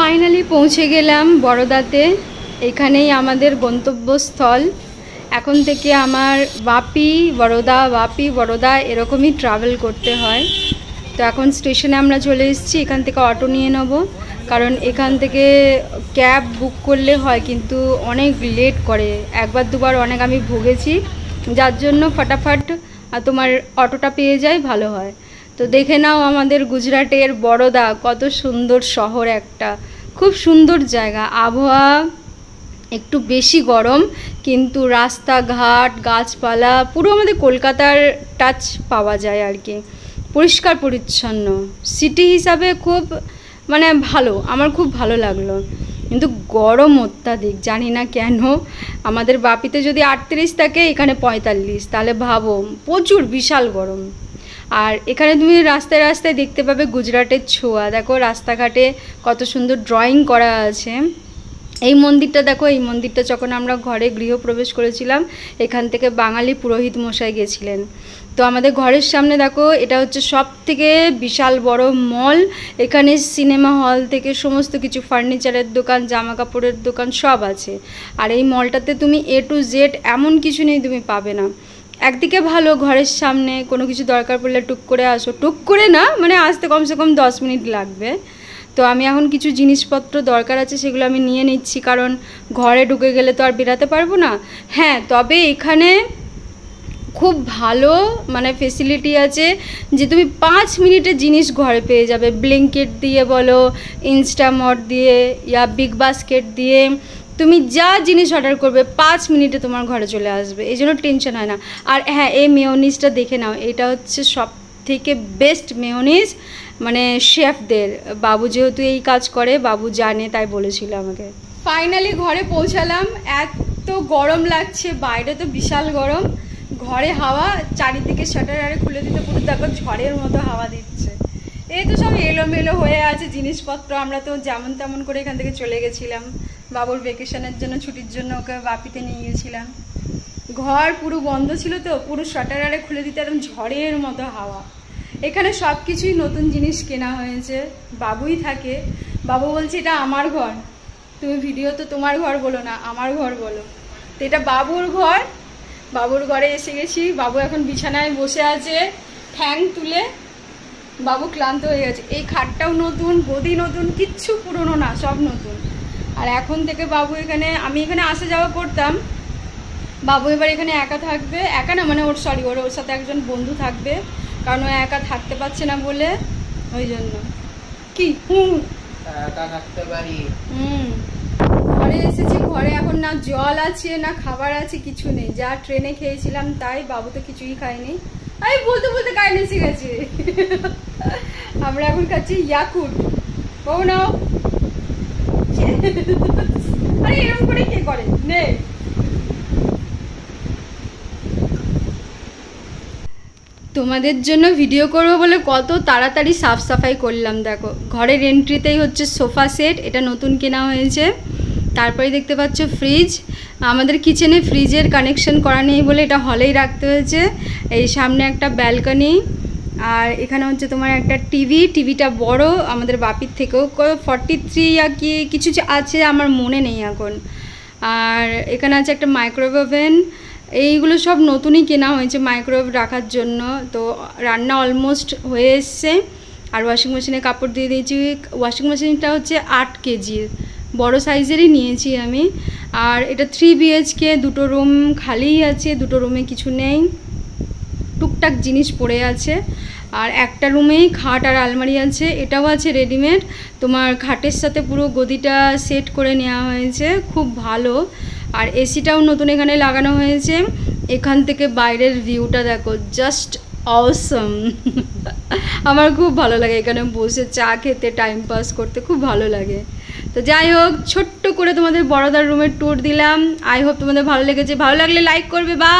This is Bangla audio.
ফাইনালি পৌঁছে গেলাম বরোদাতে। এখানেই আমাদের গন্তব্যস্থল। এখন থেকে আমার বাপি বরোদা এরকমই ট্রাভেল করতে হয়। তো এখন স্টেশনে আমরা চলে এসেছি। এখান থেকে অটো নিয়ে নেব, কারণ এখান থেকে ক্যাব বুক করলে হয় কিন্তু অনেক লেট করে। একবার দুবার অনেক আমি ভুগেছি, যার জন্য ফটাফট তোমার অটোটা পেয়ে যায়, ভালো হয়। তো দেখে নাও আমাদের গুজরাটের বরোদা, কত সুন্দর শহর, একটা খুব সুন্দর জায়গা। আবহাওয়া একটু বেশি গরম, কিন্তু রাস্তাঘাট গাছপালা পুরো আমাদের কলকাতার টাচ পাওয়া যায় আর কি। পরিষ্কার পরিচ্ছন্ন সিটি হিসাবে খুব মানে ভালো, আমার খুব ভালো লাগলো। কিন্তু গরম অত্যাধিক, জানি না কেন। আমাদের বাপিতে যদি 38 থাকে, এখানে 45, তাহলে ভাবো প্রচুর বিশাল গরম। আর এখানে তুমি রাস্তায় রাস্তায় দেখতে পাবে গুজরাটের ছোঁয়া। দেখো রাস্তাঘাটে কত সুন্দর ড্রয়িং করা আছে। এই মন্দিরটা দেখো, এই মন্দিরটা যখন আমরা ঘরে গৃহপ্রবেশ করেছিলাম, এখান থেকে বাঙালি পুরোহিত মশাই গেছিলেন। তো আমাদের ঘরের সামনে দেখো, এটা হচ্ছে সব থেকে বিশাল বড় মল। এখানে সিনেমা হল থেকে সমস্ত কিছু, ফার্নিচারের দোকান, জামা কাপড়ের দোকান সব আছে। আর এই মলটাতে তুমি A to Z এমন কিছু নেই তুমি পাবে না। একদিকে ভালো, ঘরের সামনে কোনো কিছু দরকার পড়লে টুক করে আসো, টুক করে না মানে আসতে কমসে কম 10 মিনিট লাগবে। তো আমি এখন কিছু জিনিসপত্র দরকার আছে, সেগুলো আমি নিয়ে নিচ্ছি, কারণ ঘরে ঢুকে গেলে তো আর বেরাতে পারবো না। হ্যাঁ, তবে এখানে খুব ভালো মানে ফেসিলিটি আছে যে তুমি 5 মিনিটে জিনিস ঘরে পেয়ে যাবে। ব্লিঙ্কিট দিয়ে বলো, ইনস্টামার্ট দিয়ে, ইয়া বিগ বাস্কেট দিয়ে তুমি যা জিনিস অর্ডার করবে 5 মিনিটে তোমার ঘরে চলে আসবে, এই জন্য টেনশন হয় না। আর হ্যাঁ, এই মেয়োনিজটা দেখে নাও, এটা হচ্ছে সব থেকে বেস্ট মেয়োনিজ, মানে শেফদের। বাবু যেহেতু এই কাজ করে, বাবু জানে, তাই বলেছিল আমাকে। ফাইনালি ঘরে পৌঁছালাম। এত গরম লাগছে, বাইরে তো বিশাল গরম, ঘরে হাওয়া চারিদিকে শাটার আরে খুলে দিতে পুরো দেখো ঝড়ের মতো হাওয়া দিচ্ছে। এই তো সব এলোমেলো হয়ে আছে জিনিসপত্র। আমরা তো যেমন তেমন করে এখান থেকে চলে গেছিলাম বাবুর ভ্যাকেশনের জন্য, ছুটির জন্য ওকে বাপিতে নিয়ে গেছিলাম। ঘর পুরো বন্ধ ছিল, তো পুরো শাটার আরে খুলে দিতে একদম ঝড়ের মতো হাওয়া। এখানে সব কিছুই নতুন জিনিস কেনা হয়েছে। বাবুই থাকে, বাবু বলছে এটা আমার ঘর, তুমি ভিডিও তো তোমার ঘর বলো না, আমার ঘর বলো। তো এটা বাবুর ঘর। বাবুর ঘরে এসে গেছি। বাবু এখন বিছানায় বসে আছে ঠ্যাং তুলে। বাবু ক্লান্ত হয়ে গেছে। এই খাটটাও নতুন, গদি নতুন, কিচ্ছু পুরনো না, সব নতুন। আর এখন থেকে বাবু এখানে, আমি এখানে আসা যাওয়া করতাম, বাবু এবার এখানে একা থাকবে। একা না মানে ওর সাথে একজন বন্ধু থাকবে, কারণ ও একা থাকতে পারছে না বলে, ওই জন্য। কি একা থাকতে পারি। ঘরে এসেছি, ঘরে এখন না জল আছে না খাবার আছে, কিছু নেই। যা ট্রেনে খেয়েছিলাম তাই, বাবু তো কিছুই খায়নি। আমি বলতে বলতে কাহিনী এসে গেছে। আমরা এখন খাচ্ছি ইয়াকুট। বউ নাও। আরে এরকম করে কে করে নে। তোমাদের জন্য ভিডিও করবো বলে কত তাড়াতাড়ি সাফ সাফাই করলাম। দেখো ঘরের এন্ট্রিতেই হচ্ছে সোফা সেট, এটা নতুন কেনা হয়েছে। তারপরে দেখতে পাচ্ছ ফ্রিজ। আমাদের কিচেনে ফ্রিজের কানেকশন করা নেই বলে এটা হলেই রাখতে হয়েছে। এই সামনে একটা ব্যালকনি, আর এখানে হচ্ছে তোমার একটা টিভিটা বড়, আমাদের বাপির থেকেও 43 ইয়া কি কিছু আছে, আমার মনে নেই এখন। আর এখানে আছে একটা মাইক্রোওয়েভ ওভেন। এইগুলো সব নতুনই কেনা হয়েছে মাইক্রোওয়েভ রাখার জন্য। তো রান্না অলমোস্ট হয়ে এসছে। আর ওয়াশিং মেশিনে কাপড় দিয়ে দিয়েছি। ওয়াশিং মেশিনটা হচ্ছে 8 কেজির, বড় সাইজেরই নিয়েছি আমি। আর এটা 3 BHK, 2টো রুম খালিই আছে, 2টো রুমে কিছু নেই, টুকটাক জিনিস পড়ে আছে। আর একটা রুমেই খাট আর আলমারি আছে, এটাও আছে রেডিমেড। তোমার খাটের সাথে পুরো গদিটা সেট করে নেওয়া হয়েছে, খুব ভালো। আর এসিটাও নতুন এখানে লাগানো হয়েছে। এখান থেকে বাইরের ভিউটা দেখো, জাস্ট অসম। আমার খুব ভালো লাগে এখানে বসে চা খেতে, টাইম পাস করতে খুব ভালো লাগে। তো যাই হোক, ছোট্ট করে তোমাদের বড়দার রুমের ট্যুর দিলাম। আই হোপ তোমাদের ভালো লেগেছে। ভালো লাগলে লাইক করবে। বা